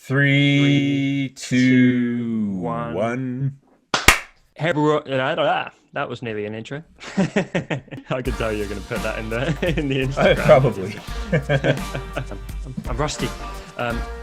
Three, Two, two, one. one. Hey, everyone. That was nearly an intro. I could tell you're going to put that in the Instagram. Probably. I'm rusty.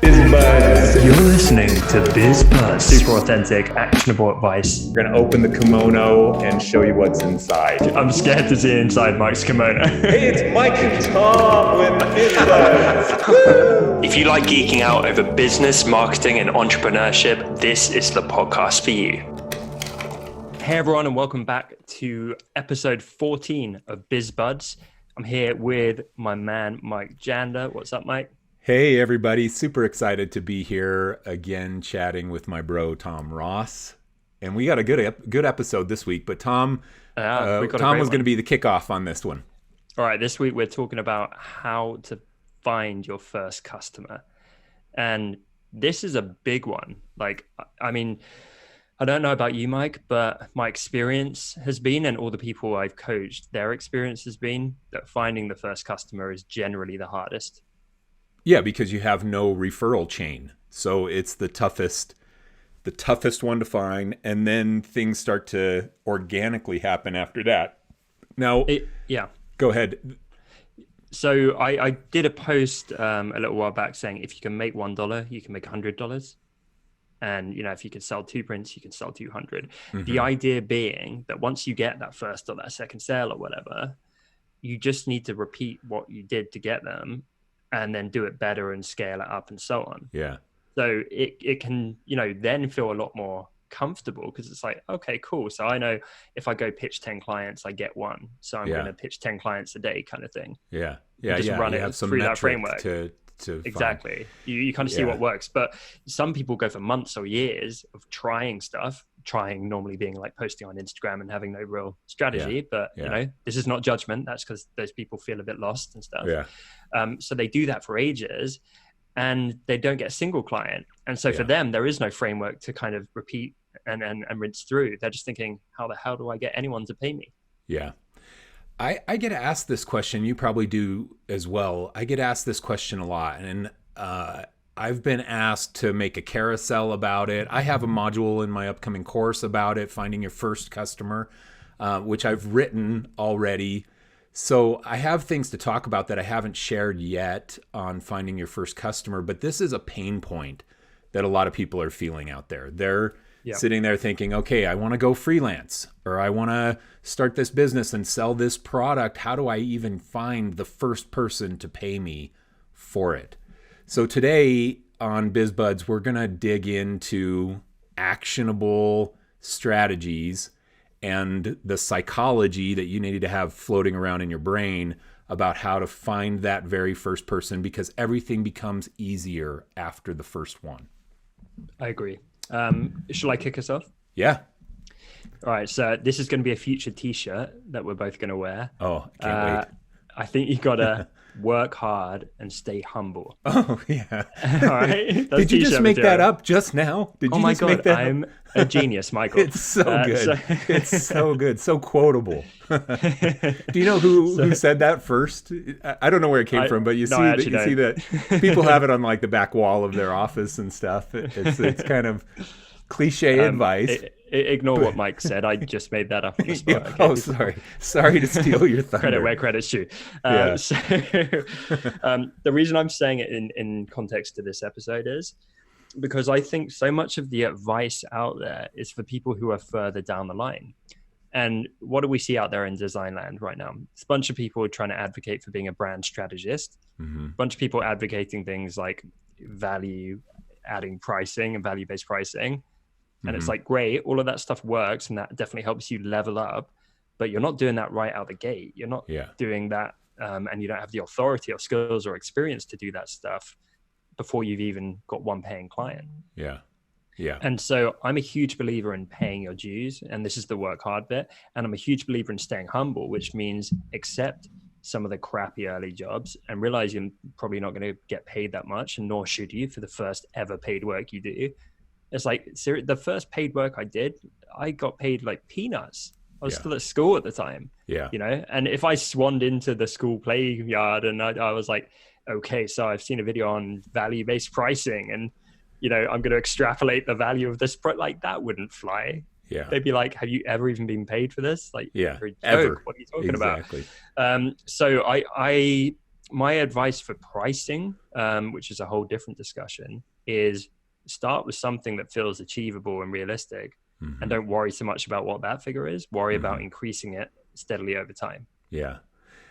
Biz Buds. You're listening to Biz Buds. Super authentic, actionable advice. We're gonna open the kimono and show you what's inside. I'm scared to see inside Mike's kimono. Hey, it's Mike and Tom with Biz Buds. If you like geeking out over business, marketing, and entrepreneurship, this is the podcast for you. Hey everyone, and welcome back to episode 14 of Biz Buds. I'm here with my man, Mike Janda. What's up, Mike? Hey, everybody. Super excited to be here again, chatting with my bro, Tom Ross. And we got a good episode this week, but Tom was going to be the kickoff on this one. All right, this week we're talking about how to find your first customer. And this is a big one. I don't know about you, Mike, but my experience has been, and all the people I've coached, their experience has been that finding the first customer is generally the hardest. Yeah, because you have no referral chain. So it's the toughest one to find, and then things start to organically happen after that. Now, go ahead. So I did a post a little while back saying if you can make $1, you can make $100. And, if you can sell 2 prints, you can sell 200. Mm-hmm. The idea being that once you get that first or that second sale or whatever, you just need to repeat what you did to get them and then do it better and scale it up and so on. Yeah. So it can, then feel a lot more comfortable because it's like, okay, cool. So I know if I go pitch 10 clients, I get one. So I'm going to pitch 10 clients a day kind of thing. Yeah. Just run it through that framework. To exactly. You kind of see what works, but some people go for months or years of trying stuff, normally being like posting on Instagram and having no real strategy, but this is not judgment. That's because those people feel a bit lost and stuff. So they do that for ages and they don't get a single client. And so for them, there is no framework to kind of repeat and rinse through. They're just thinking, how the hell do I get anyone to pay me? Yeah. I get asked this question. You probably do as well. I get asked this question a lot. And I've been asked to make a carousel about it. I have a module in my upcoming course about it, finding your first customer, which I've written already. So I have things to talk about that I haven't shared yet on finding your first customer. But this is a pain point that a lot of people are feeling out there. They're sitting there thinking, okay, I want to go freelance, or I want to start this business and sell this product. How do I even find the first person to pay me for it? So today on Biz Buds, we're going to dig into actionable strategies and the psychology that you need to have floating around in your brain about how to find that very first person, because everything becomes easier after the first one. I agree. Shall I kick us off? Yeah. All right. So this is going to be a future t-shirt that we're both going to wear. Oh, can't wait. I think you got to work hard and stay humble. Oh, yeah. All right. Did you just make that up just now? Did you just make that I'm a genius, Michael. It's so good. It's so good. So quotable. Do you know who said that first? I don't know where it came from, but you see that people have it on like the back wall of their office and stuff. It's kind of cliche advice. Ignore what Mike said. I just made that up on the spot. Okay? Oh, sorry to steal your thunder. Credit where credit's due. So the reason I'm saying it in context to this episode is because I think so much of the advice out there is for people who are further down the line. And what do we see out there in design land right now? It's a bunch of people trying to advocate for being a brand strategist. Mm-hmm. A bunch of people advocating things like adding pricing and value-based pricing. And it's like, great, all of that stuff works and that definitely helps you level up, but you're not doing that right out the gate. You're not doing that and you don't have the authority or skills or experience to do that stuff before you've even got one paying client. Yeah. And so I'm a huge believer in paying your dues, and this is the work hard bit. And I'm a huge believer in staying humble, which means accept some of the crappy early jobs and realize you're probably not going to get paid that much, and nor should you for the first ever paid work you do. It's like the first paid work I did, I got paid like peanuts. I was still at school at the time. And if I swanned into the school play yard and I was like, okay, so I've seen a video on value-based pricing and I'm going to extrapolate the value of this like that wouldn't fly. Yeah. They'd be like, have you ever even been paid for this? Like, yeah, for a joke. ever. What are you talking Exactly. about? So my advice for pricing, which is a whole different discussion, is start with something that feels achievable and realistic, and don't worry so much about what that figure is. Worry about increasing it steadily over time. Yeah.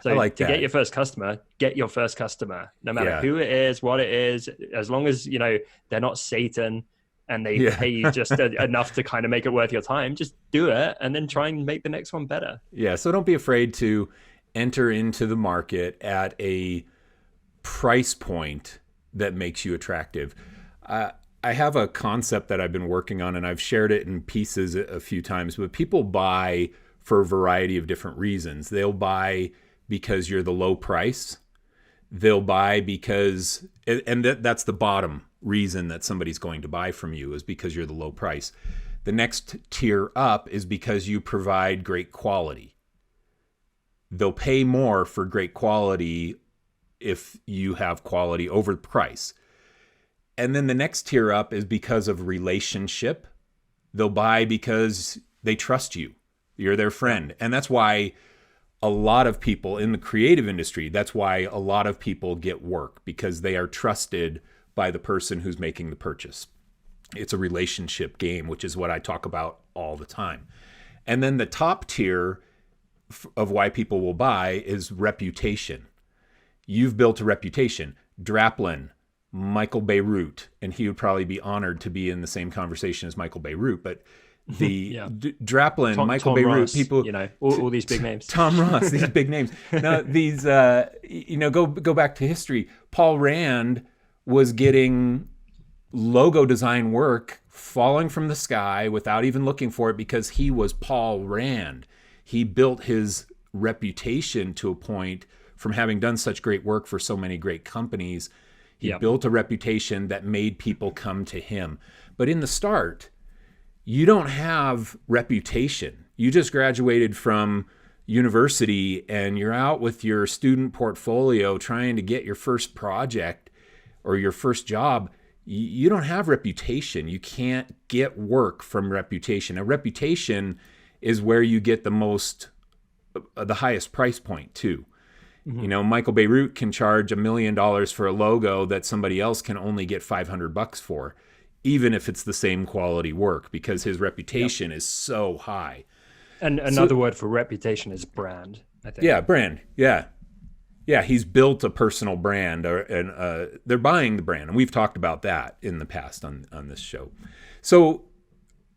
So I like to that. get your first customer, no matter who it is, what it is, as long as, they're not Satan and they pay you just enough to kind of make it worth your time, just do it and then try and make the next one better. Yeah. So don't be afraid to enter into the market at a price point that makes you attractive. I have a concept that I've been working on, and I've shared it in pieces a few times, but people buy for a variety of different reasons. They'll buy because you're the low price. They'll buy because, and that's the bottom reason that somebody's going to buy from you, is because you're the low price. The next tier up is because you provide great quality. They'll pay more for great quality if you have quality over the price. And then the next tier up is because of relationship. They'll buy because they trust you. You're their friend. And that's why a lot of people in the creative industry, that's why a lot of people get work, because they are trusted by the person who's making the purchase. It's a relationship game, which is what I talk about all the time. And then the top tier of why people will buy is reputation. You've built a reputation. Draplin, Michael Beirut, and he would probably be honored to be in the same conversation as Michael Beirut, but the Draplin, Michael Tom Beirut, Ross, people, all these big names. Tom Ross, these big names. Now these, go back to history. Paul Rand was getting logo design work falling from the sky without even looking for it, because he was Paul Rand. He built his reputation to a point from having done such great work for so many great companies. He built a reputation that made people come to him. But in the start, you don't have reputation. You just graduated from university and you're out with your student portfolio trying to get your first project or your first job. You don't have reputation. You can't get work from reputation. A reputation is where you get the highest price point too. Michael Beirut can charge $1 million for a logo that somebody else can only get $500 for, even if it's the same quality work, because his reputation is so high. And another word for reputation is brand, I think. Yeah, brand. Yeah. Yeah, he's built a personal brand, and they're buying the brand. And we've talked about that in the past on this show. So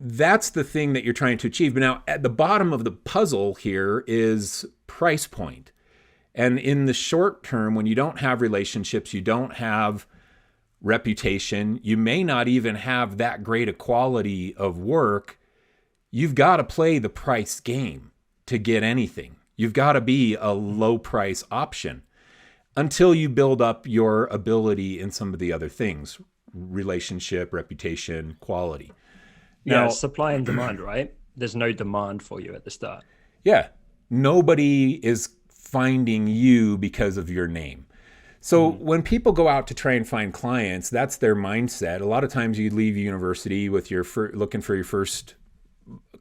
that's the thing that you're trying to achieve. But now at the bottom of the puzzle here is price point. And in the short term, when you don't have relationships, you don't have reputation, you may not even have that great a quality of work, you've got to play the price game to get anything. You've got to be a low price option until you build up your ability in some of the other things: relationship, reputation, quality. Now, supply and demand, right? There's no demand for you at the start. Yeah. Nobody is finding you because of your name. So when people go out to try and find clients, that's their mindset. A lot of times you leave university with looking for your first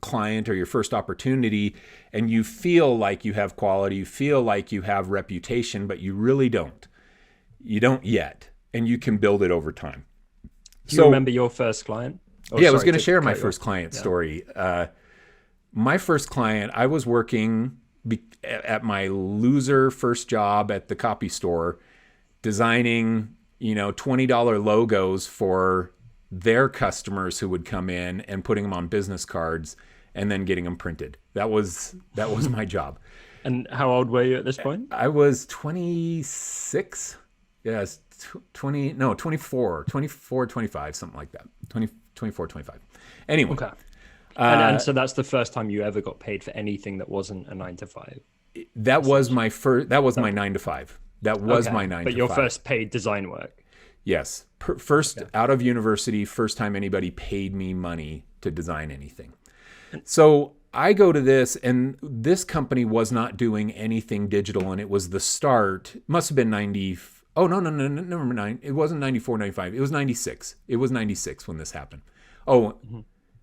client or your first opportunity, and you feel like you have quality, you feel like you have reputation, but you really don't. You don't yet, and you can build it over time. Do you remember your first client? I was going to share my first client story. My first client, I was working at my loser first job at the copy store, designing, $20 logos for their customers who would come in and putting them on business cards and then getting them printed. That was my job. And how old were you at this point? I was 26. Yes, 24, 25, something like that. 24, 25. Anyway. Okay. And so that's the first time you ever got paid for anything that wasn't a 9 to 5. That was my first. That was my 9 to 5. That was my 9 to 5. But your first paid design work. Yes, first out of university, first time anybody paid me money to design anything. So I go to this, and this company was not doing anything digital, and it was the start. Must have been Oh, no, number 9. It wasn't 94, 95. It was 96. It was 96 when this happened. Oh,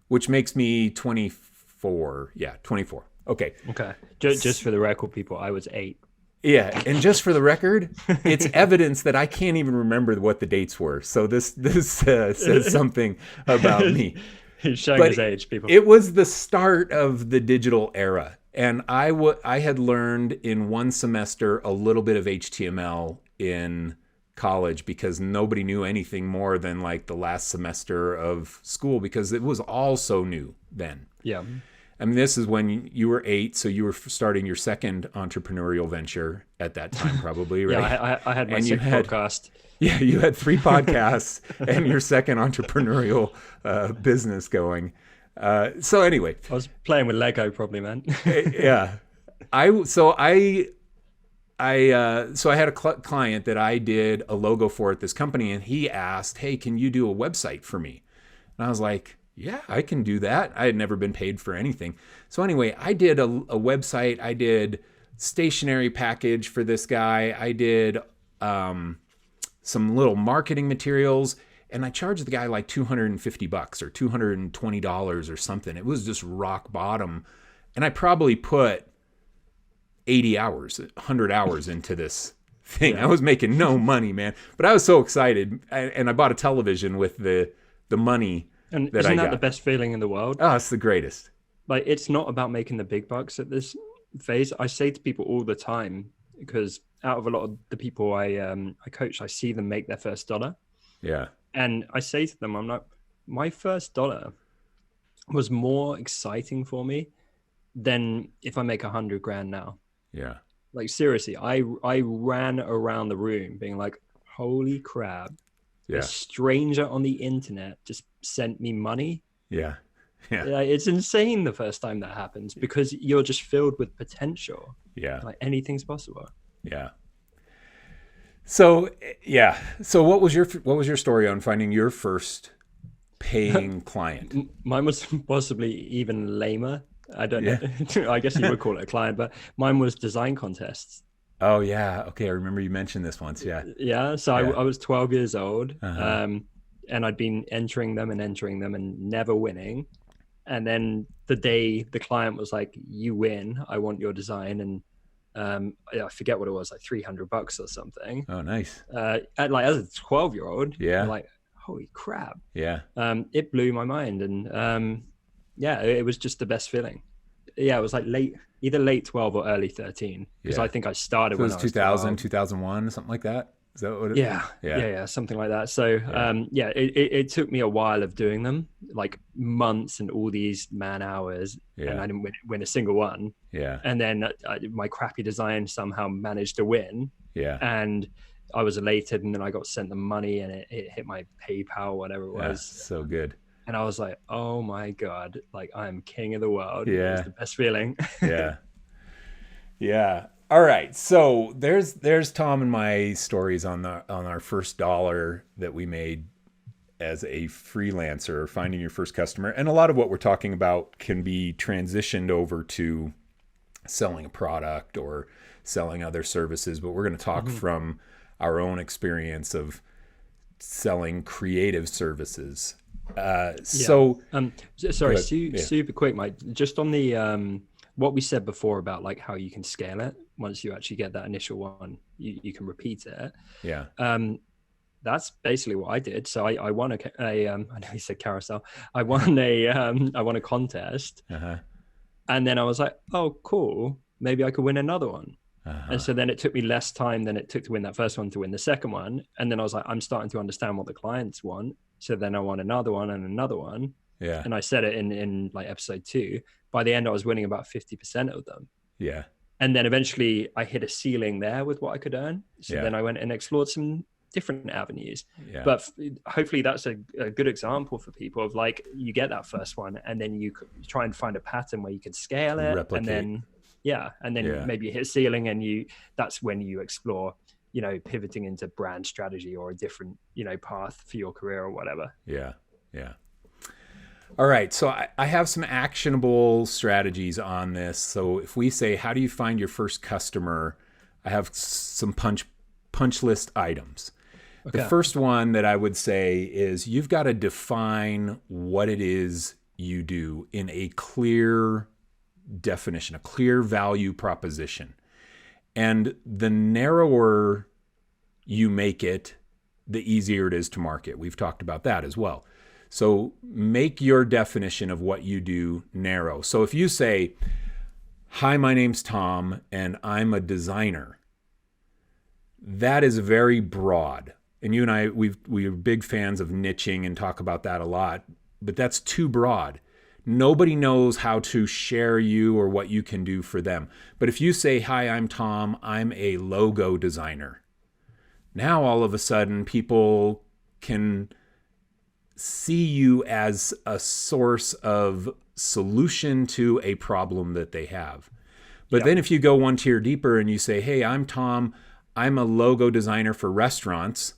which makes me 24. Yeah, 24. Okay. Okay. Just for the record, people, I was 8. Yeah, and just for the record, it's evidence that I can't even remember what the dates were. So this says something about me. He's showing his age, people. It was the start of the digital era, and I had learned in one semester a little bit of HTML in college because nobody knew anything more than like the last semester of school because it was all so new then. Yeah. I mean, this is when you were 8, so you were starting your second entrepreneurial venture at that time, probably, right? Yeah, I had my second podcast. Yeah, you had 3 podcasts and your second entrepreneurial business going. So anyway, I was playing with Lego, probably, man. Yeah, So I had a client that I did a logo for at this company, and he asked, "Hey, can you do a website for me?" And I was like, yeah, I can do that. I had never been paid for anything. So anyway, I did a website. I did stationery package for this guy. I did some little marketing materials, and I charged the guy like $250 or $220 or something. It was just rock bottom. And I probably put 80 hours, 100 hours into this thing. Yeah. I was making no money, man. But I was so excited. And I bought a television with the money. And isn't that the best feeling in the world? Oh, it's the greatest. Like, it's not about making the big bucks at this phase. I say to people all the time, because out of a lot of the people I coach, I see them make their first dollar. Yeah. And I say to them, I'm like, my first dollar was more exciting for me than if I make 100 grand now. Yeah. Like, seriously, I ran around the room being like, holy crap. Yeah. A stranger on the internet just sent me money. Yeah. Yeah. It's insane the first time that happens because you're just filled with potential. Yeah. Like, anything's possible. Yeah. So, yeah. So what was your story on finding your first paying client? Mine was possibly even lamer. I don't know. I guess you would call it a client, but mine was design contests. Oh yeah. Okay. I remember you mentioned this once. Yeah. Yeah. So yeah. I was 12 years old, uh-huh. And I'd been entering them and never winning. And then the day the client was like, "You win. I want your design." And I forget what it was, like $300 or something. Oh, nice. As a 12-year-old, yeah. Like, holy crap. Yeah. It blew my mind, and it was just the best feeling. Yeah, it was like either late 12 or early 13, because I think I started when I was 2000, 2001, something like that. Is that what it yeah, something like that. So it took me a while of doing them, like months and all these man hours, and I didn't win a single one. Yeah. And then my crappy design somehow managed to win. Yeah. And I was elated, and then I got sent the money, and it hit my PayPal, whatever it was. So good. And I was like, oh my God, like, I'm king of the world. Yeah. It was the best feeling. Yeah. Yeah. All right. So there's Tom and my stories on our first dollar that we made as a freelancer, finding your first customer. And a lot of what we're talking about can be transitioned over to selling a product or selling other services, but we're going to talk from our own experience of selling creative services. Sorry, super quick, Mike, just on the what we said before about like how you can scale it once you actually get that initial one, you can repeat it. Yeah. That's basically what I did. So I won I know you said carousel. I won a contest, and then I was like, oh cool, maybe I could win another one. And so then it took me less time than it took to win that first one to win the second one. And then I was like, I'm starting to understand what the clients want. So then I won another one and another one. Yeah. And I said it in like episode 2. By the end, I was winning about 50% of them. Yeah. And then eventually I hit a ceiling there with what I could earn. So then I went and explored some different avenues. Yeah. But hopefully that's a good example for people of like, you get that first one and then you try and find a pattern where you can scale it. Replicate. And then maybe you hit a ceiling and that's when you explore, pivoting into brand strategy or a different, path for your career or whatever. Yeah. Yeah. All right. So I have some actionable strategies on this. So if we say, how do you find your first customer? I have some punch punch list items. Okay. The first one that I would say is you've got to define what it is you do in a clear definition, a clear value proposition. And the narrower you make it, the easier it is to market. We've talked about that as well. So make your definition of what you do narrow. So if you say, hi, my name's Tom, and I'm a designer, that is very broad. And you and I, we are big fans of niching and talk about that a lot, but that's too broad. Nobody knows how to share you or what you can do for them. But if you say, hi, I'm Tom, I'm a logo designer, now all of a sudden people can see you as a source of solution to a problem that they have. But then if you go one tier deeper and you say, hey, I'm Tom, I'm a logo designer for restaurants,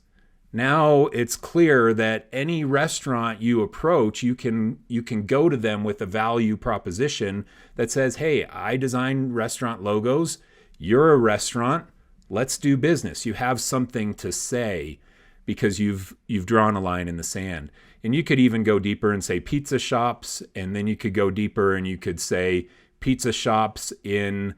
now it's clear that any restaurant you approach, you can go to them with a value proposition that says, hey, I design restaurant logos. You're a restaurant. Let's do business. You have something to say because you've drawn a line in the sand. And you could even go deeper and say pizza shops, and then you could go deeper and you could say pizza shops in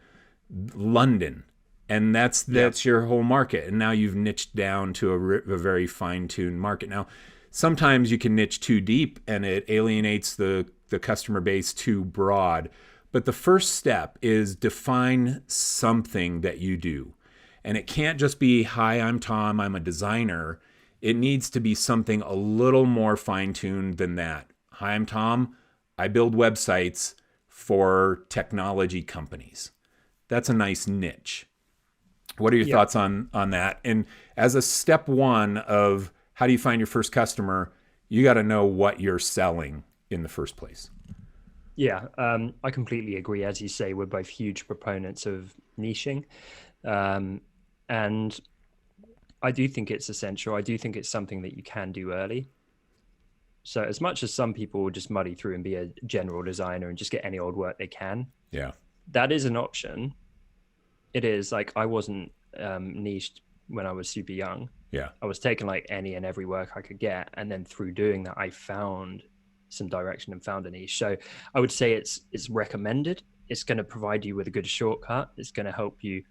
London. And that's your whole market. And now you've niched down to a very fine-tuned market. Now, sometimes you can niche too deep and it alienates the customer base too broad. But the first step is define something that you do. And it can't just be, hi, I'm Tom, I'm a designer. It needs to be something a little more fine-tuned than that. Hi, I'm Tom, I build websites for technology companies. That's a nice niche. What are your thoughts on that? And as a step one of how do you find your first customer, you got to know what you're selling in the first place. Yeah, I completely agree. As you say, we're both huge proponents of niching. And I do think it's essential. I do think it's something that you can do early. So as much as some people will just muddy through and be a general designer and just get any old work they can, that is an option. It is. Like, I wasn't niched when I was super young. Yeah. I was taking like any and every work I could get. And then through doing that, I found some direction and found a niche. So I would say it's recommended. It's going to provide you with a good shortcut. It's going to help you,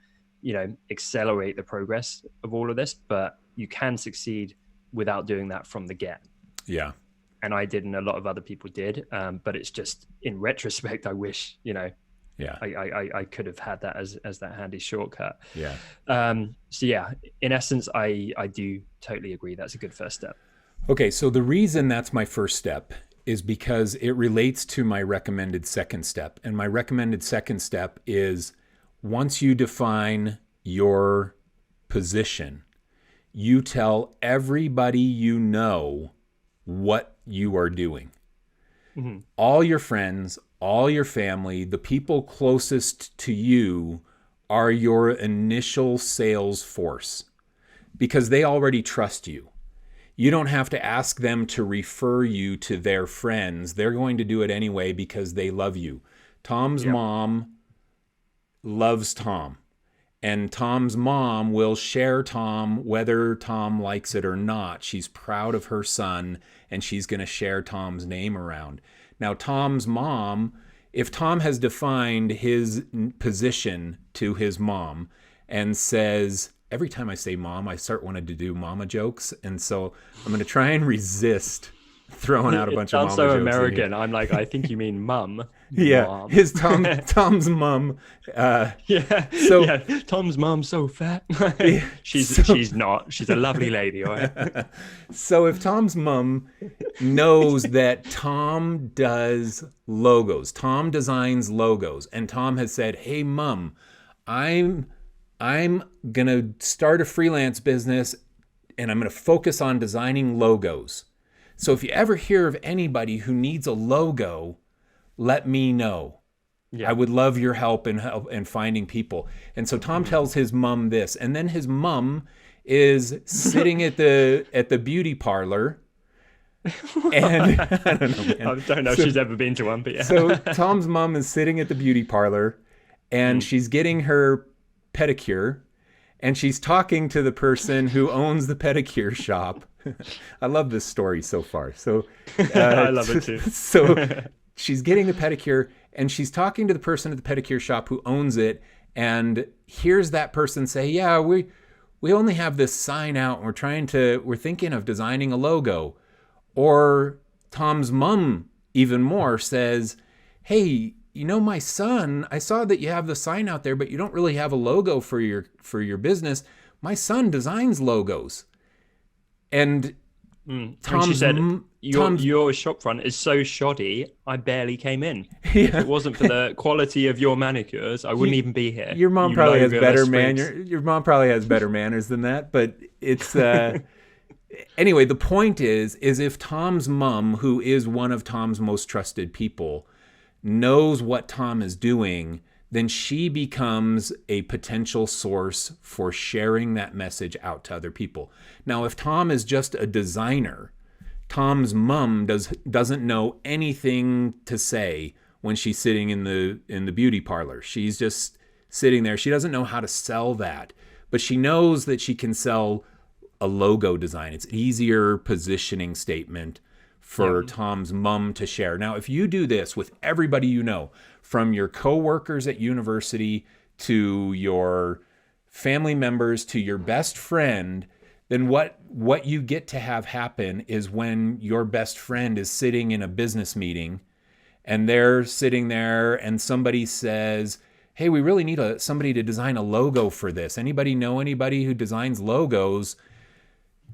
accelerate the progress of all of this, but you can succeed without doing that from the get. Yeah. And I did, and a lot of other people did. But it's just, in retrospect, I wish, I could have had that as that handy shortcut. Yeah. So yeah, in essence, I do totally agree. That's a good first step. Okay. So the reason that's my first step is because it relates to my recommended second step. And my recommended second step is, once you define your position, you tell everybody you know what you are doing. Mm-hmm. All your friends, all your family, the people closest to you are your initial sales force because they already trust you. You don't have to ask them to refer you to their friends. They're going to do it anyway because they love you. Tom's mom loves Tom, and Tom's mom will share Tom whether Tom likes it or not. She's proud of her son, and she's going to share Tom's name around. Now, Tom's mom, if Tom has defined his position to his mom and says, every time I say mom, I start wanting to do mama jokes. And so I'm going to try and resist throwing out a bunch of mama jokes. Sounds so American. I'm like, I think you mean mum. Yeah. Mom. Tom's mom. Tom's mom's so fat. She's not. She's a lovely lady. All right. So if Tom's mom knows that Tom does logos, Tom designs logos, and Tom has said, hey, mom, I'm going to start a freelance business and I'm going to focus on designing logos. So if you ever hear of anybody who needs a logo, let me know. Yeah. I would love your help in finding people. And so Tom tells his mom this, and then his mom is sitting at the beauty parlor. And I don't know, man. I don't know if she's ever been to one, but yeah. So Tom's mom is sitting at the beauty parlor, and she's getting her pedicure, and she's talking to the person who owns the pedicure shop. I love this story so far. So I love it too. So she's getting the pedicure, and she's talking to the person at the pedicure shop who owns it, and hears that person say, yeah, we only have this sign out, and we're thinking of designing a logo. Or Tom's mom, even more, says, hey, my son, I saw that you have the sign out there, but you don't really have a logo for your business. My son designs logos. And Tom's, she said, your shopfront is so shoddy, I barely came in. Yeah. If it wasn't for the quality of your manicures, I wouldn't even be here. Your mom probably has better manners. Your mom probably has better manners than that. But it's anyway. The point is if Tom's mom, who is one of Tom's most trusted people, knows what Tom is doing, then she becomes a potential source for sharing that message out to other people. Now, if Tom is just a designer, Tom's mom doesn't know anything to say when she's sitting in the beauty parlor. She's just sitting there. She doesn't know how to sell that, but she knows that she can sell a logo design. It's an easier positioning statement for Tom's mom to share. Now, if you do this with everybody you know, from your coworkers at university to your family members to your best friend, then what you get to have happen is when your best friend is sitting in a business meeting and they're sitting there and somebody says, hey, we really need somebody to design a logo for this. Anybody know anybody who designs logos?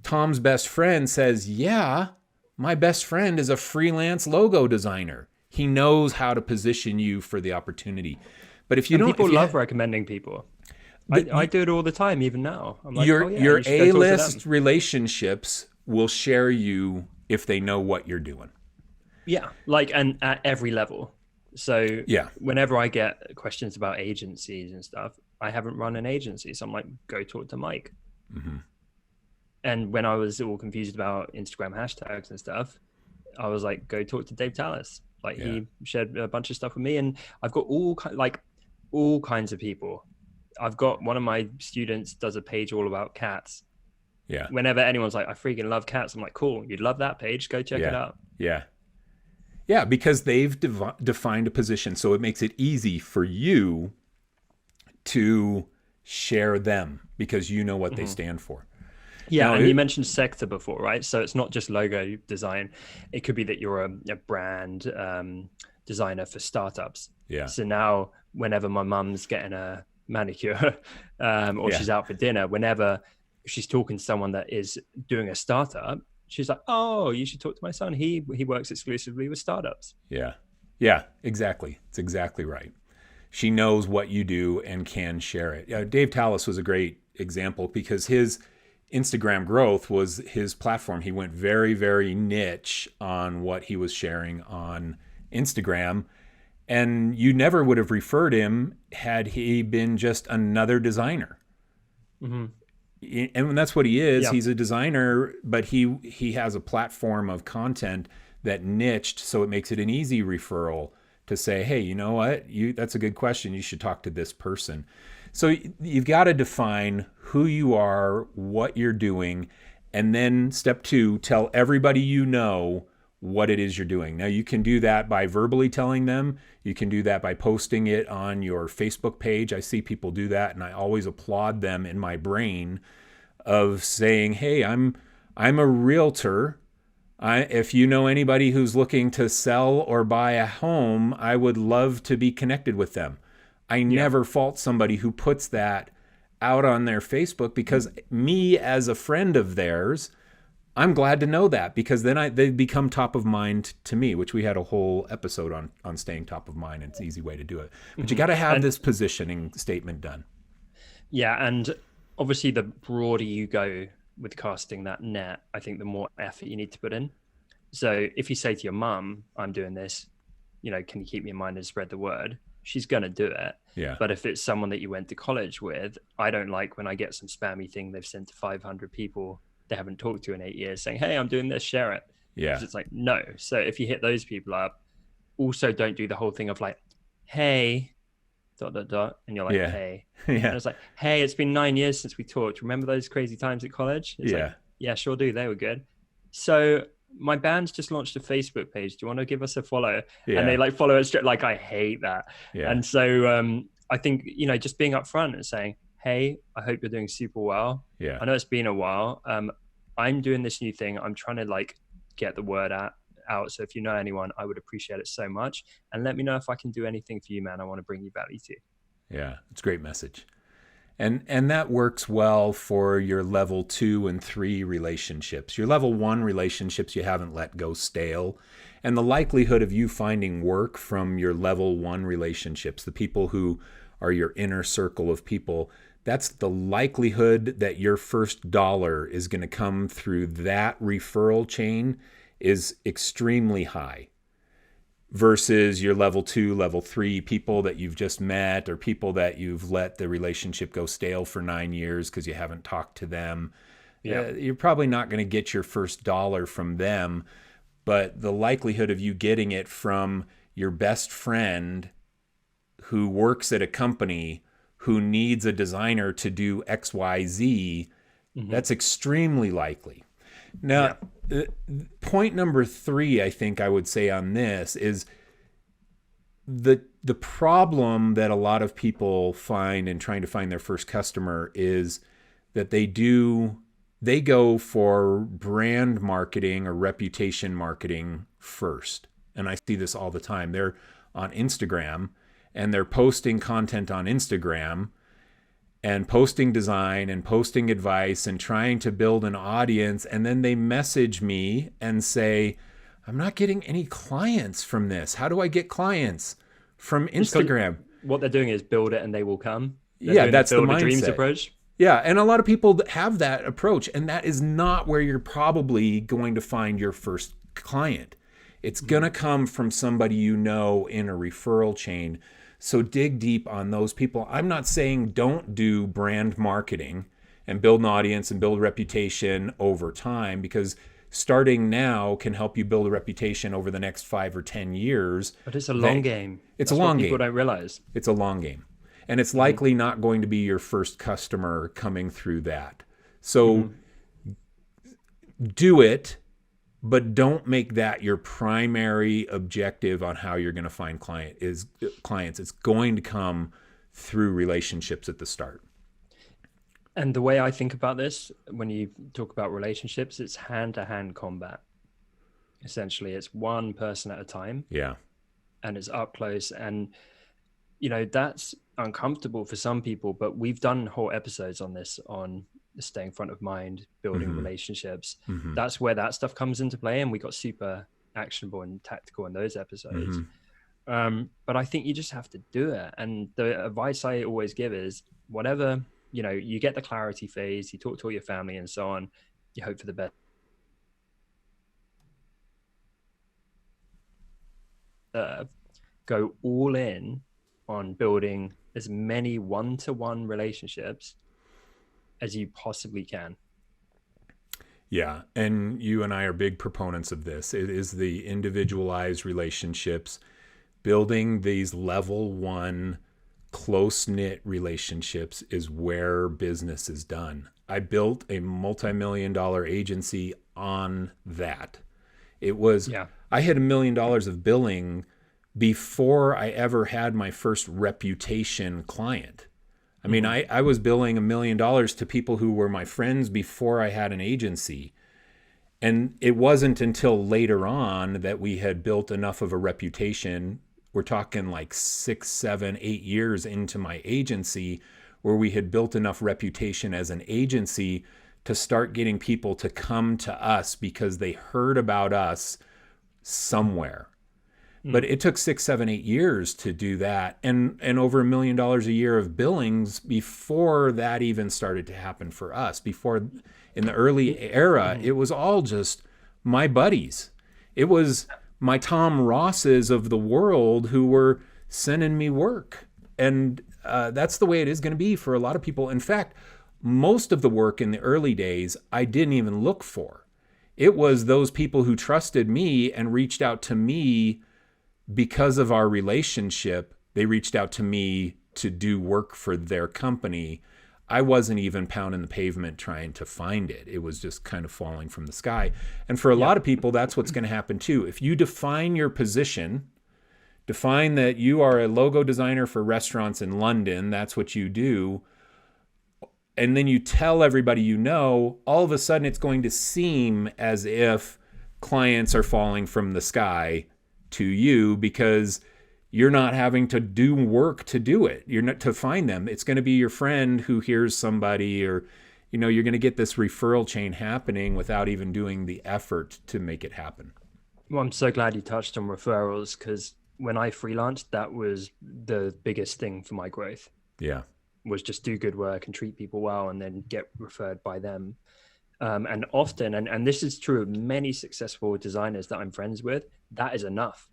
Tom's best friend says, yeah, my best friend is a freelance logo designer. He knows how to position you for the opportunity. But if you don't, people love recommending people. I do it all the time, even now. I'm like, your A-list relationships will share you if they know what you're doing. Yeah, and at every level. So whenever I get questions about agencies and stuff, I haven't run an agency, so I'm like, go talk to Mike. Mm-hmm. And when I was all confused about Instagram hashtags and stuff, I was like, go talk to Dave Tallis. He shared a bunch of stuff with me, and I've got all kinds of people. I've got one of my students does a page all about cats. Yeah. Whenever anyone's like, I freaking love cats, I'm like, cool, you'd love that page. Go check it out. Yeah. Yeah, because they've defined a position, so it makes it easy for you to share them because you know what they stand for. Yeah, and you mentioned sector before, right? So it's not just logo design. It could be that you're a brand designer for startups. Yeah. So now whenever my mum's getting a manicure or she's out for dinner, whenever she's talking to someone that is doing a startup, she's like, oh, you should talk to my son. He works exclusively with startups. Yeah. Yeah, exactly. It's exactly right. She knows what you do and can share it. Yeah, Dave Tallis was a great example because his Instagram growth was his platform. He went very, very niche on what he was sharing on Instagram. And you never would have referred him had he been just another designer. Mm-hmm. And that's what he is. Yeah. He's a designer, but he has a platform of content that niched, so it makes it an easy referral to say, hey, you know what? That's a good question. You should talk to this person. So you've got to define who you are, what you're doing, and then step 2, tell everybody you know what it is you're doing. Now, you can do that by verbally telling them. You can do that by posting it on your Facebook page. I see people do that, and I always applaud them in my brain of saying, hey, I'm a realtor. If you know anybody who's looking to sell or buy a home, I would love to be connected with them. I never fault somebody who puts that out on their Facebook because me as a friend of theirs, I'm glad to know that because then they become top of mind to me, which we had a whole episode on staying top of mind. It's an easy way to do it. But you got to have this positioning statement done. Yeah, and obviously the broader you go with casting that net, I think the more effort you need to put in. So if you say to your mum, I'm doing this, can you keep me in mind and spread the word? She's going to do it. Yeah. But if it's someone that you went to college with, I don't like when I get some spammy thing they've sent to 500 people they haven't talked to in 8 years saying, hey, I'm doing this, share it. Yeah. It's like, no. So if you hit those people up, also don't do the whole thing of like, hey, And you're like, hey. Yeah. And it's like, hey, it's been 9 years since we talked. Remember those crazy times at college? It's like, yeah, sure do. They were good. So my band's just launched a Facebook page. Do you want to give us a follow? And they like follow it. Like, I hate that. And so I think, you know, just being upfront and saying, hey, I hope you're doing super well. I know it's been a while. I'm doing this new thing. I'm trying to like get the word out. So if you know anyone, I would appreciate it so much. And let me know if I can do anything for you, man. I want to bring you value too. Yeah, it's a great message. And that works well for your level 2 and 3 relationships. Your level 1 relationships you haven't let go stale. And the likelihood of you finding work from your level 1 relationships, the people who are your inner circle of people, that's the likelihood that your first dollar is going to come through that referral chain is extremely high. Versus your level 2, level 3 people that you've just met, or people that you've let the relationship go stale for 9 years because you haven't talked to them. You're probably not going to get your first dollar from them, but the likelihood of you getting it from your best friend who works at a company who needs a designer to do XYZ, that's extremely likely. Now, point number 3, I think I would say on this is the problem that a lot of people find in trying to find their first customer is that they go for brand marketing or reputation marketing first. And I see this all the time. They're on Instagram and they're posting content on Instagram and posting design and posting advice and trying to build an audience. And then they message me and say, I'm not getting any clients from this. How do I get clients from Instagram? What they're doing is build it and they will come. That's the mindset. Dreams approach. Yeah. And a lot of people have that approach, and that is not where you're probably going to find your first client. It's going to come from somebody you know in a referral chain. So dig deep on those people. I'm not saying don't do brand marketing and build an audience and build a reputation over time, because starting now can help you build a reputation over the next 5 or 10 years. But it's a long game. It's a long game. People don't realize. It's a long game. And it's likely not going to be your first customer coming through that. So do it, but don't make that your primary objective on how you're going to find clients. It's going to come through relationships at the start. And the way I think about this, when you talk about relationships, it's hand-to-hand combat. Essentially, it's one person at a time. Yeah. And it's up close. And, you know, that's uncomfortable for some people, but we've done whole episodes on this, on staying front of mind, building relationships. That's where that stuff comes into play. And we got super actionable and tactical in those episodes. But I think you just have to do it. And the advice I always give is whatever, you know, you get the clarity phase, you talk to all your family and so on, you hope for the best. Go all in on building as many one-to-one relationships as you possibly can. Yeah, and you and I are big proponents of this. It is the individualized relationships, building these level 1 close-knit relationships is where business is done. I built a multi-million-dollar agency on that. It was, I had $1 million of billing before I ever had my first reputation client. I mean, I was billing $1 million to people who were my friends before I had an agency. And it wasn't until later on that we had built enough of a reputation. We're talking like 6, 7, 8 years into my agency, where we had built enough reputation as an agency to start getting people to come to us because they heard about us somewhere. But it took 6, 7, 8 years to do that, and over $1 million a year of billings before that even started to happen for us. Before, in the early era, it was all just my buddies. It was my Tom Rosses of the world who were sending me work. And that's the way it is going to be for a lot of people. In fact, most of the work in the early days, I didn't even look for. It was those people who trusted me and reached out to me because of our relationship. They reached out to me to do work for their company, I wasn't even pounding the pavement trying to find it. It was just kind of falling from the sky. And for a lot of people, that's what's going to happen too. If you define your position, define that you are a logo designer for restaurants in London, that's what you do, and then you tell everybody you know, all of a sudden it's going to seem as if clients are falling from the sky to you because you're not having to do work to do it. You're not to find them. It's going to be your friend who hears somebody, or, you're going to get this referral chain happening without even doing the effort to make it happen. Well, I'm so glad you touched on referrals, because when I freelanced, that was the biggest thing for my growth. Yeah. Was just do good work and treat people well and then get referred by them. And often, and this is true of many successful designers that I'm friends with, that is enough.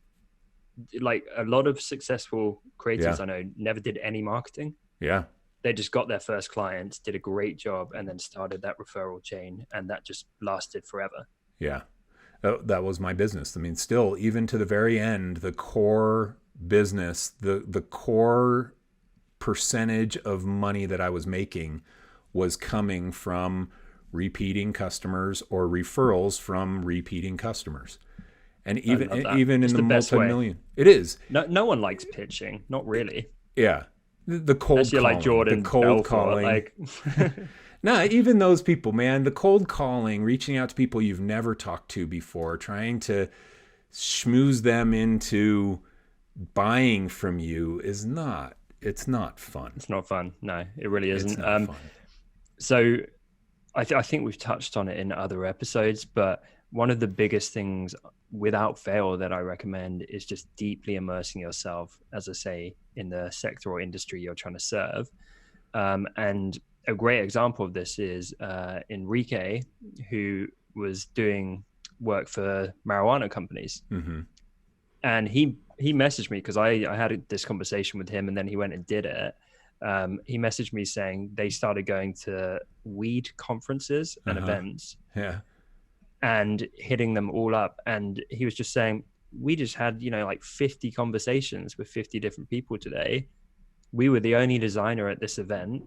Like a lot of successful creators I know never did any marketing. Yeah. They just got their first clients, did a great job, and then started that referral chain, and that just lasted forever. Yeah. That was my business. I mean, still, even to the very end, the core business, the core percentage of money that I was making was coming from repeating customers or referrals from repeating customers. And even in the multi-million, it is. No one likes pitching, not really. Yeah, the cold calling, like Jordan, the cold Belfort, calling. like. Nah, even those people, man, the cold calling, reaching out to people you've never talked to before, trying to schmooze them into buying from you it's not fun. It's not fun. No, it really isn't. It's not fun. So I think we've touched on it in other episodes, but one of the biggest things without fail that I recommend is just deeply immersing yourself, as I say, in the sector or industry you're trying to serve. And a great example of this is Enrique, who was doing work for marijuana companies. Mm-hmm. And he messaged me because I had this conversation with him, and then he went and did it. He messaged me saying they started going to weed conferences and events. Yeah. And hitting them all up. And he was just saying, we just had, like 50 conversations with 50 different people today. We were the only designer at this event.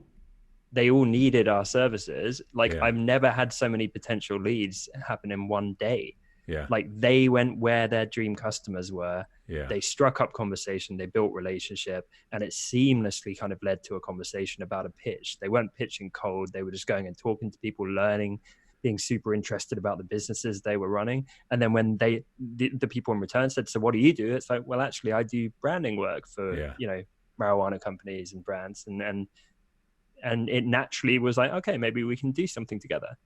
They all needed our services. I've never had so many potential leads happen in one day. Yeah. Like they went where their dream customers were. Yeah. They struck up conversation, they built relationship, and it seamlessly kind of led to a conversation about a pitch. They weren't pitching cold. They were just going and talking to people, learning, being super interested about the businesses they were running. And then when the people in return said, so what do you do? It's like, well, actually I do branding work for, marijuana companies and brands. And it naturally was like, okay, maybe we can do something together.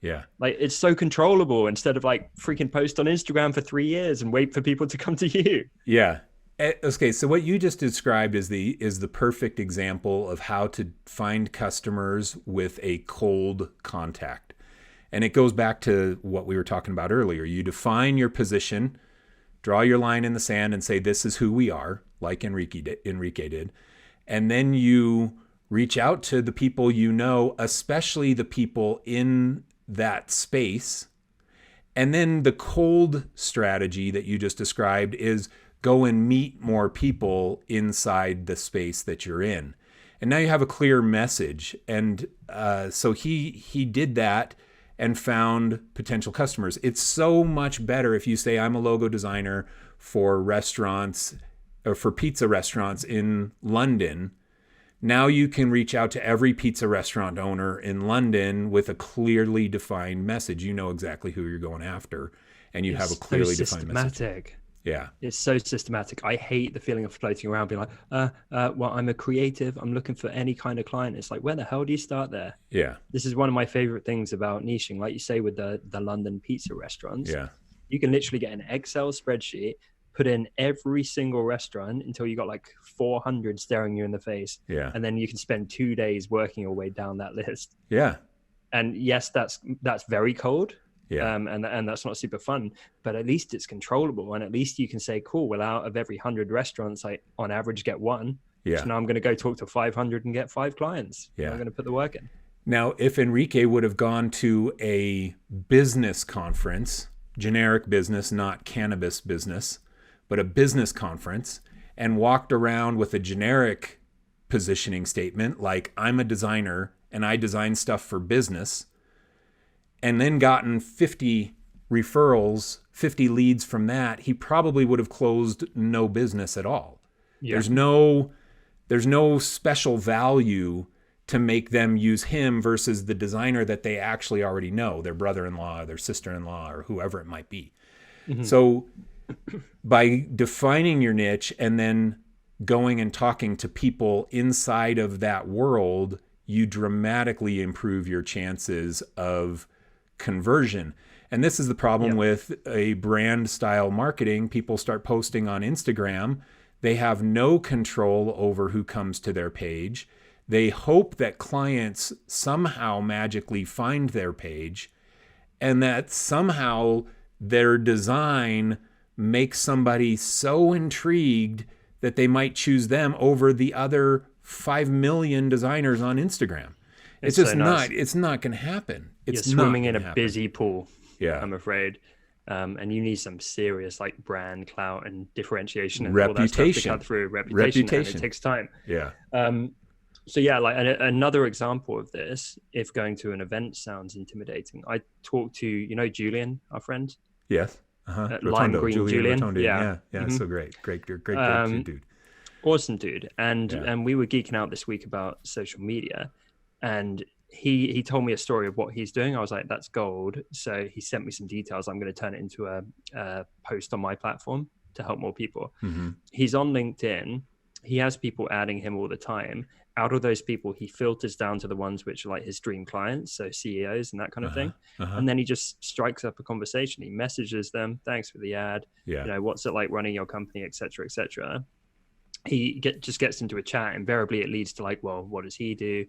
Yeah. Like it's so controllable instead of like freaking post on Instagram for 3 years and wait for people to come to you. Yeah. Okay. So what you just described is the perfect example of how to find customers with a cold contact. And it goes back to what we were talking about earlier. You define your position, draw your line in the sand and say, this is who we are, like Enrique did. And then you reach out to the people you know, especially the people in that space. And then the cold strategy that you just described is go and meet more people inside the space that you're in. And now you have a clear message. And so he did that and found potential customers. It's so much better if you say, I'm a logo designer for restaurants or for pizza restaurants in London. Now you can reach out to every pizza restaurant owner in London with a clearly defined message. You know exactly who you're going after, and you have a clearly defined message. Yeah. It's so systematic. I hate the feeling of floating around being like, well, I'm a creative. I'm looking for any kind of client. It's like, where the hell do you start there? Yeah. This is one of my favorite things about niching. Like you say with the London pizza restaurants, yeah, you can literally get an Excel spreadsheet, put in every single restaurant until you got like 400 staring you in the face. Yeah. And then you can spend 2 days working your way down that list. Yeah. And yes, that's very cold. Yeah. And that's not super fun, but at least it's controllable. And at least you can say, cool, well, out of every 100 restaurants, I on average get one. Yeah. So now I'm going to go talk to 500 and get 5 clients. Yeah. I'm going to put the work in. Now, if Enrique would have gone to a business conference, generic business, not cannabis business, but a business conference, and walked around with a generic positioning statement, like I'm a designer and I design stuff for business, and then gotten 50 referrals, 50 leads from that, he probably would have closed no business at all. Yeah. There's no special value to make them use him versus the designer that they actually already know, their brother-in-law, their sister-in-law, or whoever it might be. Mm-hmm. So by defining your niche and then going and talking to people inside of that world, you dramatically improve your chances of conversion. And this is the problem with a brand style marketing. People start posting on Instagram. They have no control over who comes to their page. They hope that clients somehow magically find their page, and that somehow their design makes somebody so intrigued that they might choose them over the other 5 million designers on Instagram. It's just so not, it's not going to happen. It's You're swimming in a busy pool. Yeah. I'm afraid. And you need some serious like brand clout and differentiation and reputation. All that stuff to cut through. Reputation. It takes time. Yeah. So yeah, like another example of this, if going to an event sounds intimidating, I talked to, Julian, our friend. Yes. Lime green Julian. Rotondo. Yeah. Mm-hmm. So great dude. Awesome dude. And we were geeking out this week about social media, and he told me a story of what he's doing. I was like, that's gold. So he sent me some details. I'm going to turn it into a post on my platform to help more people. Mm-hmm. He's on LinkedIn. He has people adding him all the time. Out of those people, he filters down to the ones which are like his dream clients, so CEOs and that kind of thing. And then he just strikes up a conversation. He messages them, thanks for the ad. Yeah. What's it like running your company, et cetera, et cetera. He just gets into a chat. Invariably, it leads to like, well, what does he do?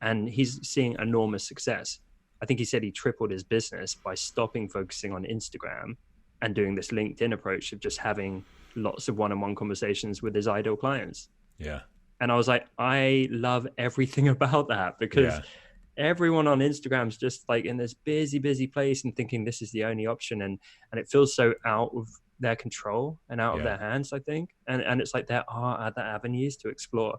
And he's seeing enormous success. I think he said he tripled his business by stopping focusing on Instagram and doing this LinkedIn approach of just having lots of one-on-one conversations with his ideal clients. Yeah. And I was like, I love everything about that, because everyone on Instagram's just like in this busy place and thinking this is the only option. And it feels so out of their control and out of their hands, I think. And it's like there are other avenues to explore.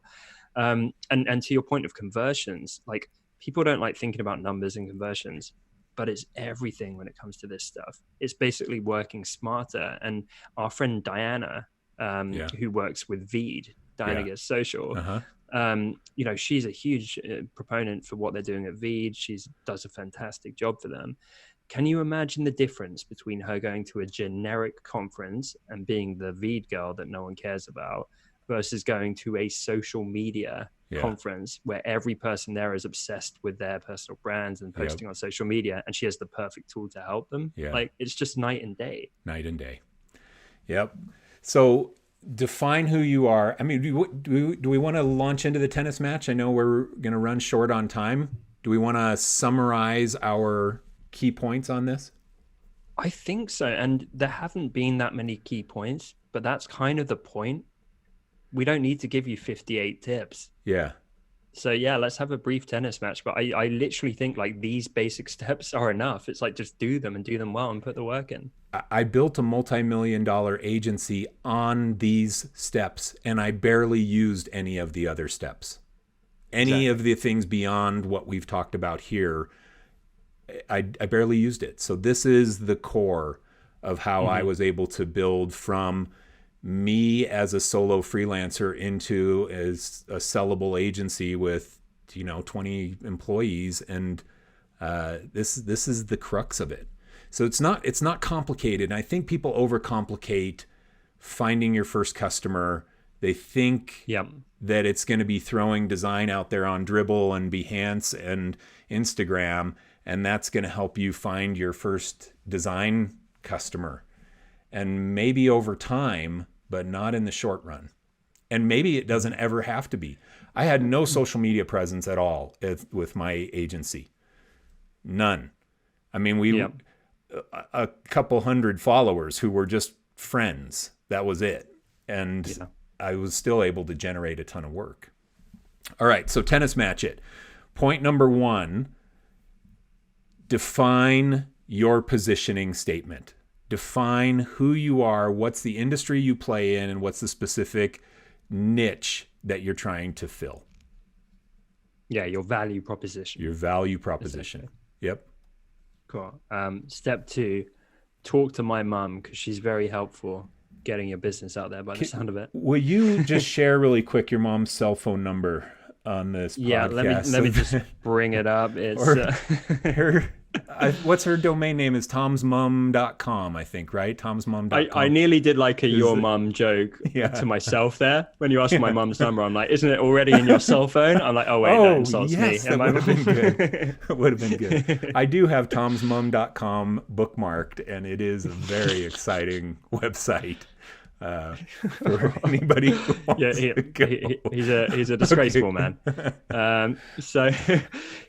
And to your point of conversions, like people don't like thinking about numbers and conversions, but it's everything when it comes to this stuff. It's basically working smarter. And our friend Diana, who works with Veed, Diana Gets Social, she's a huge proponent for what they're doing at Veed. She does a fantastic job for them. Can you imagine the difference between her going to a generic conference and being the Veed girl that no one cares about versus going to a social media conference where every person there is obsessed with their personal brands and posting on social media, and she has the perfect tool to help them? Like, it's just night and day. Night and day. Yep. So define who you are. I mean, do we want to launch into the tennis match? I know we're going to run short on time. Do we want to summarize our key points on this? I think so. And there haven't been that many key points, but that's kind of the point. We don't need to give you 58 tips. Yeah. So yeah, let's have a brief tennis match. But I literally think like these basic steps are enough. It's like, just do them and do them well and put the work in. I built a multi-million-dollar agency on these steps, and I barely used any of the other steps. Any of the things beyond what we've talked about here, I barely used it. So this is the core of how I was able to build from me as a solo freelancer into as a sellable agency with 20 employees, and this is the crux of it. So it's not complicated. And I think people overcomplicate finding your first customer. They think that it's going to be throwing design out there on Dribbble and Behance and Instagram, and that's going to help you find your first design customer. And maybe over time, but not in the short run. And maybe it doesn't ever have to be. I had no social media presence at all with my agency. None. I mean, a couple hundred followers who were just friends. That was it. And I was still able to generate a ton of work. All right, so tennis match it. Point number 1, define your positioning statement. Define who you are, what's the industry you play in, and what's the specific niche that you're trying to fill. Yeah, your value proposition. Your value proposition. Yep. Cool. Step 2, talk to my mum, because she's very helpful getting your business out there by the sound of it. Will you just share really quick your mom's cell phone number on this podcast? Let me just bring it up. It's what's her domain name is tomsmum.com, I think, right? Tomsmum.com. I nearly did like your mum joke to myself there. When you asked my mum's number, I'm like, isn't it already in your cell phone? I'm like, oh wait, that insults me. That would have been good. It would have been good. I do have tomsmum.com bookmarked, and it is a very exciting website. For anybody who wants to go. He's a disgraceful man. So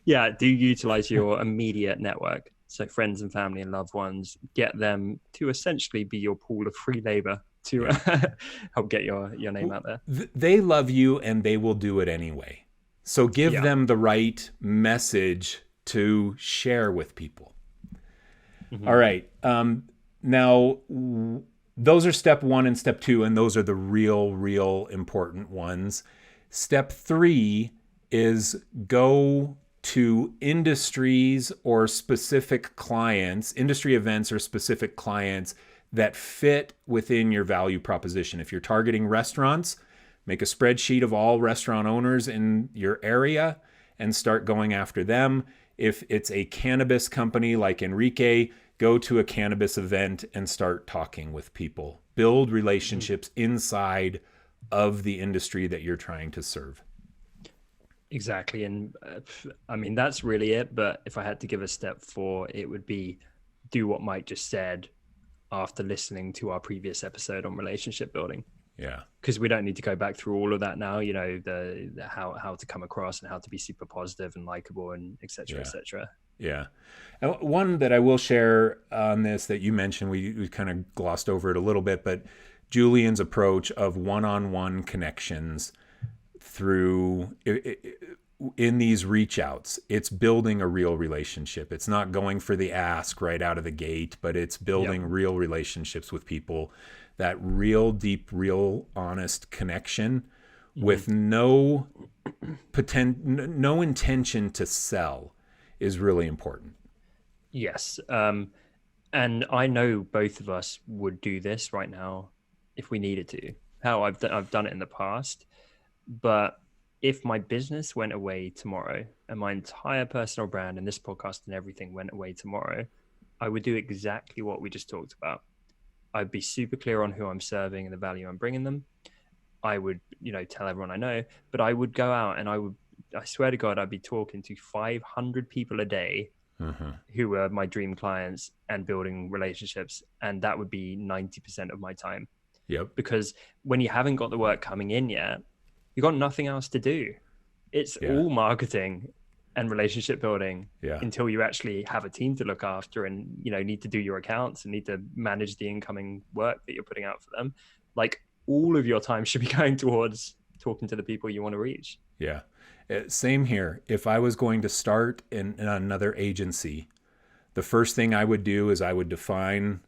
do utilize your immediate network. So friends and family and loved ones, get them to essentially be your pool of free labor to help get your name out there. They love you and they will do it anyway. So give them the right message to share with people. Mm-hmm. All right. Now, those are step 1 and step 2, and those are the real important ones. Step 3 is go to industries or specific clients, industry events or specific clients that fit within your value proposition. If you're targeting restaurants, make a spreadsheet of all restaurant owners in your area and start going after them. If it's a cannabis company like Enrique, go to a cannabis event and start talking with people. Build relationships inside of the industry that you're trying to serve. Exactly. And I mean, that's really it. But if I had to give a step 4, it would be do what Mike just said after listening to our previous episode on relationship building. Yeah. Because we don't need to go back through all of that now, you know, the how to come across and how to be super positive and likable and et cetera, et cetera. Yeah. And one that I will share on this that you mentioned, we kind of glossed over it a little bit, but Julian's approach of one-on-one connections through in these reach outs, it's building a real relationship. It's not going for the ask right out of the gate, but it's building real relationships with people, that real deep, real honest connection with no intention to sell is really important. Yes. And I know both of us would do this right now if we needed to. How I've done it in the past. But if my business went away tomorrow and my entire personal brand and this podcast and everything went away tomorrow, I would do exactly what we just talked about. I'd be super clear on who I'm serving and the value I'm bringing them. I would, tell everyone I know, but I would go out and I swear to God, I'd be talking to 500 people a day who were my dream clients and building relationships. And that would be 90% of my time. Yep. Because when you haven't got the work coming in yet, you've got nothing else to do. It's all marketing and relationship building until you actually have a team to look after and, need to do your accounts and need to manage the incoming work that you're putting out for them. Like, all of your time should be going towards talking to the people you want to reach. Yeah. Same here. If I was going to start in another agency, the first thing I would do is I would define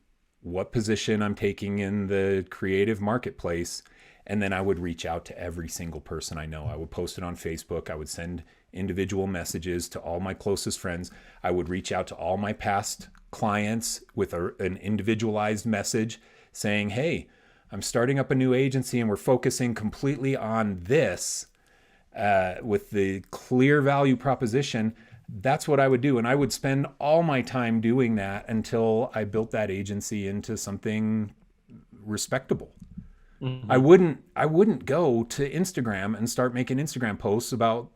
what position I'm taking in the creative marketplace. And then I would reach out to every single person I know. I would post it on Facebook. I would send individual messages to all my closest friends. I would reach out to all my past clients with an individualized message saying, hey, I'm starting up a new agency and we're focusing completely on this with the clear value proposition. That's what I would do. And I would spend all my time doing that until I built that agency into something respectable. Mm-hmm. I wouldn't go to Instagram and start making Instagram posts about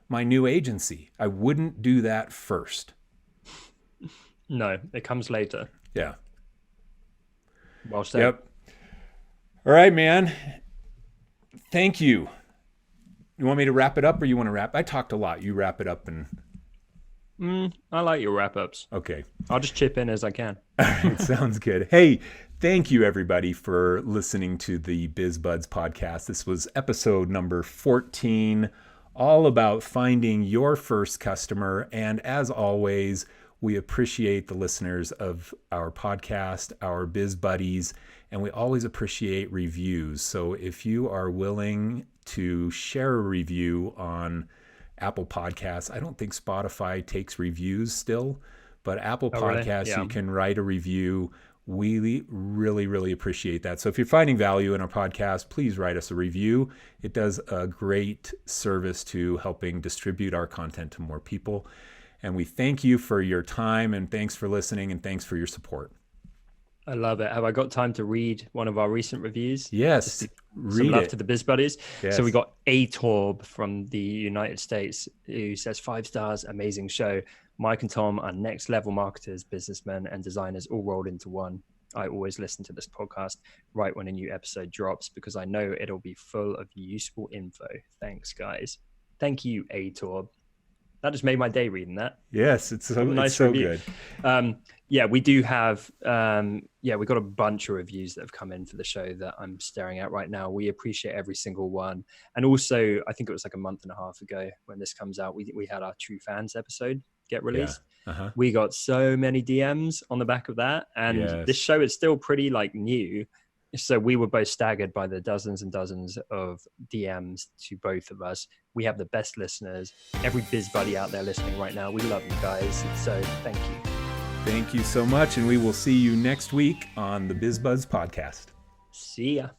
my new agency. I wouldn't do that first. No, it comes later. Yeah. Well said. Yep. All right, man. Thank you. You want me to wrap it up or you want to wrap? I talked a lot. You wrap it up and... I like your wrap-ups. Okay. I'll just chip in as I can. All right, sounds good. Hey, thank you, everybody, for listening to the Biz Buds Podcast. This was episode number 14, all about finding your first customer. And as always, we appreciate the listeners of our podcast, our Biz Buddies, And we always appreciate reviews. So if you are willing to share a review on Apple Podcasts, I don't think Spotify takes reviews still, but Apple Podcasts, Yeah. you can write a review. We really, really appreciate that. So if you're finding value in our podcast, please write us a review. It does a great service to helping distribute our content to more people. And we thank you for your time, and thanks for listening, and thanks for your support. I love it. Have I got time to read one of our recent reviews? Yes, Some love to the Biz Buddies. Yes. So we got Atorb from the United States who says 5 stars, amazing show. Mike and Tom are next level marketers, businessmen, and designers all rolled into one. I always listen to this podcast right when a new episode drops because I know it'll be full of useful info. Thanks, guys. Thank you, Atorb. That just made my day reading that. Yes, it's so good. We do have, we got a bunch of reviews that have come in for the show that I'm staring at right now. We appreciate every single one. And also, I think it was like a month and a half ago when this comes out, we had our True Fans episode get released. Yeah. Uh-huh. We got so many DMs on the back of that. And this show is still pretty new. So we were both staggered by the dozens and dozens of DMs to both of us. We have the best listeners. Every Biz Buddy out there listening right now, we love you guys. So thank you. Thank you so much. And we will see you next week on the Biz Buds Podcast. See ya.